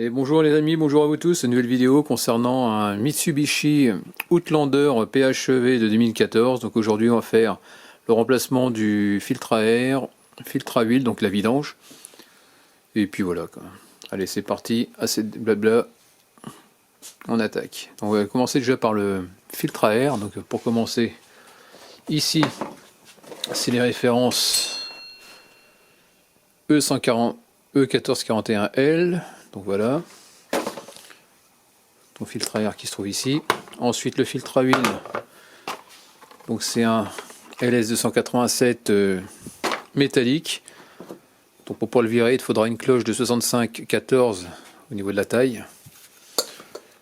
Et bonjour les amis, bonjour à vous tous, une nouvelle vidéo concernant un Mitsubishi Outlander PHEV de 2014. Donc aujourd'hui on va faire le remplacement du filtre à air, filtre à huile, donc la vidange. Et puis voilà quoi. Allez c'est parti, assez de blabla, on attaque. Donc on va commencer déjà par le filtre à air. Donc pour commencer, ici c'est les références E1441L. Donc voilà, ton filtre à air qui se trouve ici. Ensuite le filtre à huile, donc c'est un LS287 métallique. Donc pour pouvoir le virer, il faudra une cloche de 65-14 au niveau de la taille.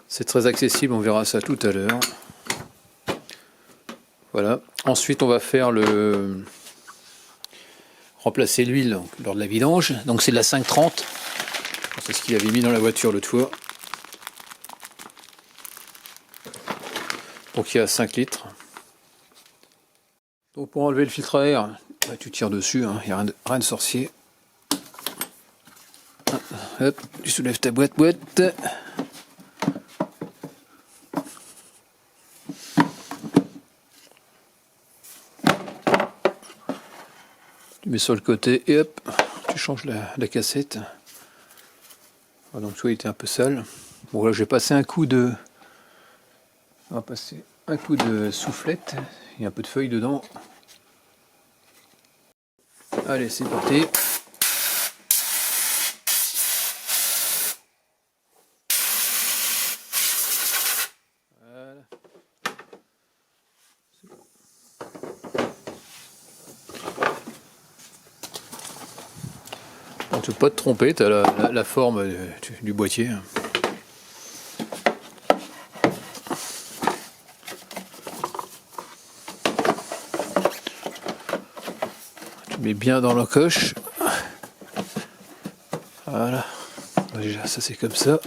C'est très accessible, on verra ça tout à l'heure. Voilà. Ensuite on va faire remplacer l'huile lors de la vidange. Donc c'est de la 530. C'est ce qu'il avait mis dans la voiture l'autre fois. Donc il y a 5 litres. Donc pour enlever le filtre à air, bah, tu tires dessus, hein, il n'y a rien de sorcier. Hop, tu soulèves ta boîte. Tu mets sur le côté et hop, tu changes la cassette. Voilà, donc tu vois, il était un peu sale. Bon là j'ai passé un coup de... On va passer un coup de soufflette. Il y a un peu de feuilles dedans. Allez, c'est parti. Voilà. Bon, tu ne peux pas te tromper, tu as la forme du boîtier. Tu mets bien dans la coche. Voilà. Déjà, ça c'est comme ça.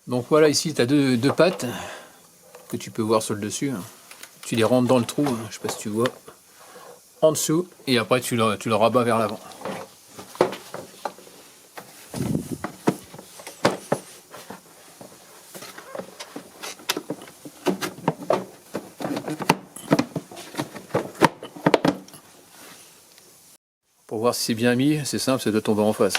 Donc voilà, ici tu as deux pattes que tu peux voir sur le dessus. Tu les rentres dans le trou, je sais pas si tu vois, en dessous, et après tu le rabats vers l'avant. Pour voir si c'est bien mis, c'est simple, ça doit tomber en face.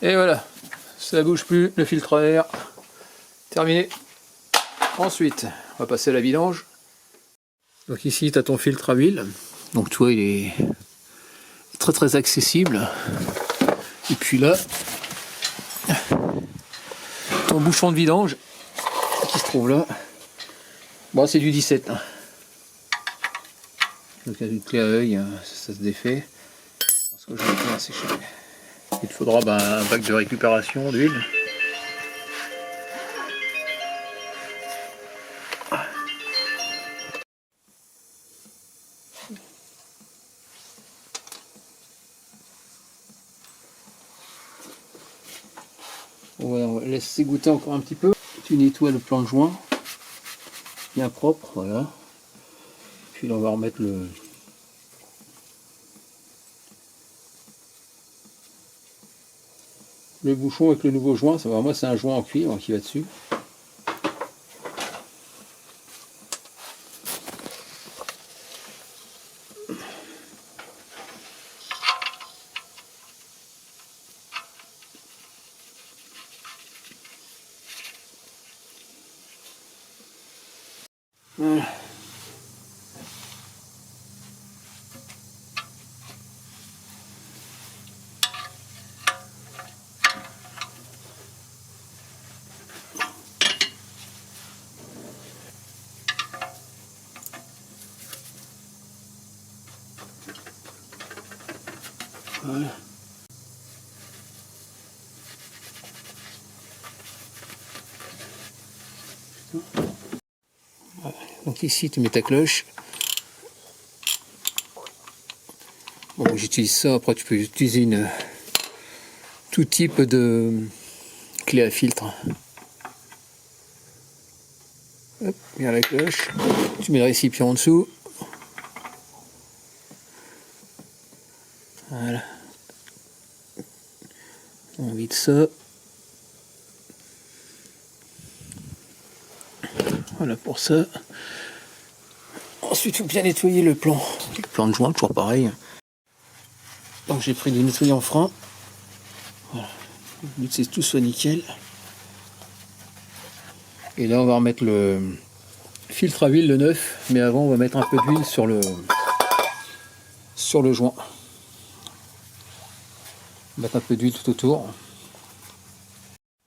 Et voilà, ça bouge plus, le filtre à air, terminé. Ensuite, on va passer à la vidange. Donc ici, tu as ton filtre à huile. Donc tu vois, il est très accessible. Et puis là, ton bouchon de vidange qui se trouve là. Bon, c'est du 17. Donc il y a une clé à œil, ça se défait. Parce que je vais faire sécher. Il te faudra un bac de récupération d'huile. Voilà, on va laisser goûter encore un petit peu. Tu nettoies le plan de joint, bien propre, voilà. Puis là on va remettre le bouchon avec le nouveau joint. Ça va, moi c'est un joint en cuivre qui va dessus. Voilà. Voilà. Donc ici tu mets ta cloche. Bon, j'utilise ça, après tu peux utiliser tout type de clé à filtre. Hop, bien la cloche. Tu mets le récipient en dessous. Voilà. On vide ça. Voilà pour ça. Ensuite, il faut bien nettoyer le plan. Le plan de joint, toujours pareil. Donc j'ai pris du nettoyant frein. Voilà. Le but c'est que tout soit nickel. Et là on va remettre le filtre à huile, le neuf, mais avant on va mettre un peu d'huile sur le joint. Mettre un peu d'huile tout autour.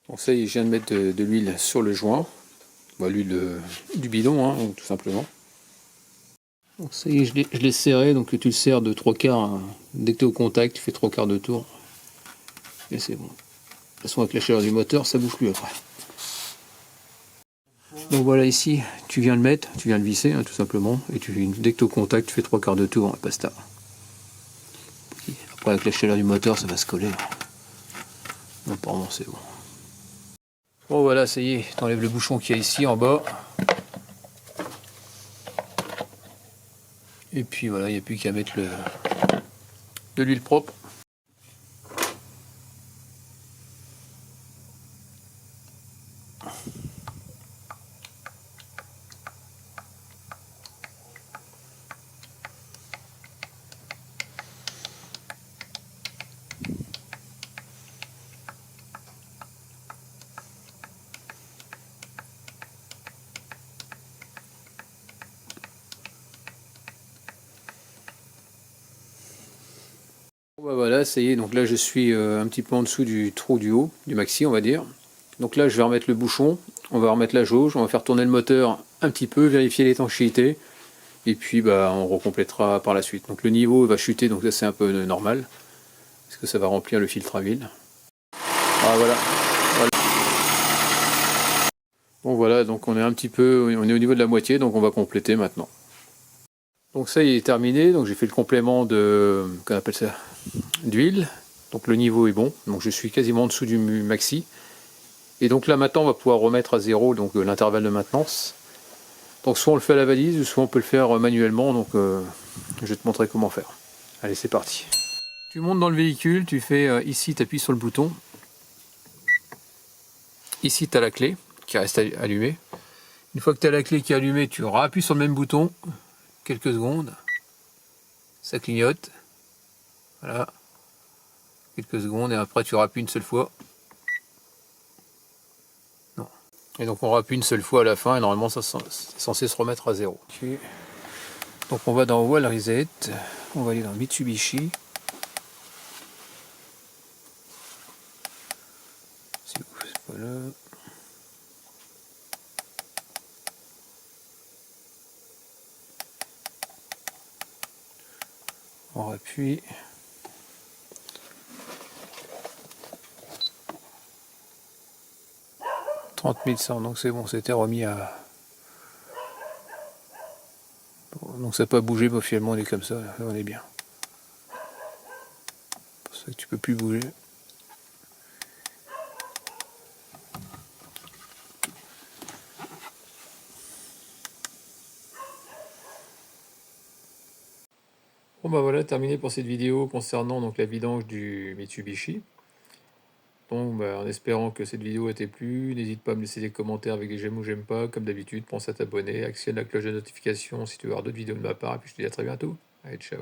Donc ça y est, je viens de mettre de l'huile sur le joint. Bah, l'huile du bidon, hein, tout simplement. Donc ça y est, je l'ai serré, donc tu le serres de 3/4. Hein. Dès que tu es au contact, tu fais 3/4 de tour. Et c'est bon. De toute façon, avec la chaleur du moteur, ça bouge plus après. Donc voilà, ici, tu viens le mettre, tu viens le visser, hein, tout simplement. Et dès que tu es au contact, tu fais 3/4 de tour, et basta. Après, avec la chaleur du moteur, ça va se coller. Non, apparemment, c'est bon. Bon, voilà, ça y est, tu enlèves le bouchon qu'il y a ici en bas. Et puis voilà, il n'y a plus qu'à mettre de l'huile propre. Bon, bah voilà, ça y est, donc là je suis un petit peu en dessous du trou du haut, du maxi on va dire. Donc là je vais remettre le bouchon, on va remettre la jauge, on va faire tourner le moteur un petit peu, vérifier l'étanchéité, et puis bah, on recomplétera par la suite. Donc le niveau va chuter, donc ça c'est un peu normal, parce que ça va remplir le filtre à huile. Ah voilà. Bon voilà, donc on est un petit peu, on est au niveau de la moitié, donc on va compléter maintenant. Donc ça il est terminé, donc j'ai fait le complément de, qu'on appelle ça, d'huile. Donc le niveau est bon, donc je suis quasiment en dessous du maxi. Et donc là maintenant on va pouvoir remettre à zéro donc l'intervalle de maintenance. Donc soit on le fait à la valise, soit on peut le faire manuellement, donc je vais te montrer comment faire. Allez, c'est parti. Tu montes dans le véhicule, tu fais ici, tu appuies sur le bouton. Ici tu as la clé qui reste allumée. Une fois que tu as la clé qui est allumée, tu rappuies sur le même bouton, quelques secondes. Ça clignote. Voilà. Quelques secondes et après tu rappuies une seule fois. Non. Et donc on rappuie une seule fois à la fin et normalement ça c'est censé se remettre à zéro. Donc on va dans Wall Reset, on va aller dans Mitsubishi. C'est où? C'est pas là. On rappuie. « 30 100 », donc c'est bon, c'était remis à... Donc ça n'a pas bougé, bah, finalement on est comme ça, on est bien. C'est pour ça que tu peux plus bouger. Bon bah voilà, terminé pour cette vidéo concernant donc la vidange du Mitsubishi. Donc bah, en espérant que cette vidéo t'ait plu, n'hésite pas à me laisser des commentaires avec des j'aime ou j'aime pas, comme d'habitude, pense à t'abonner, actionne la cloche de notification si tu veux voir d'autres vidéos de ma part, et puis je te dis à très bientôt. Allez, ciao.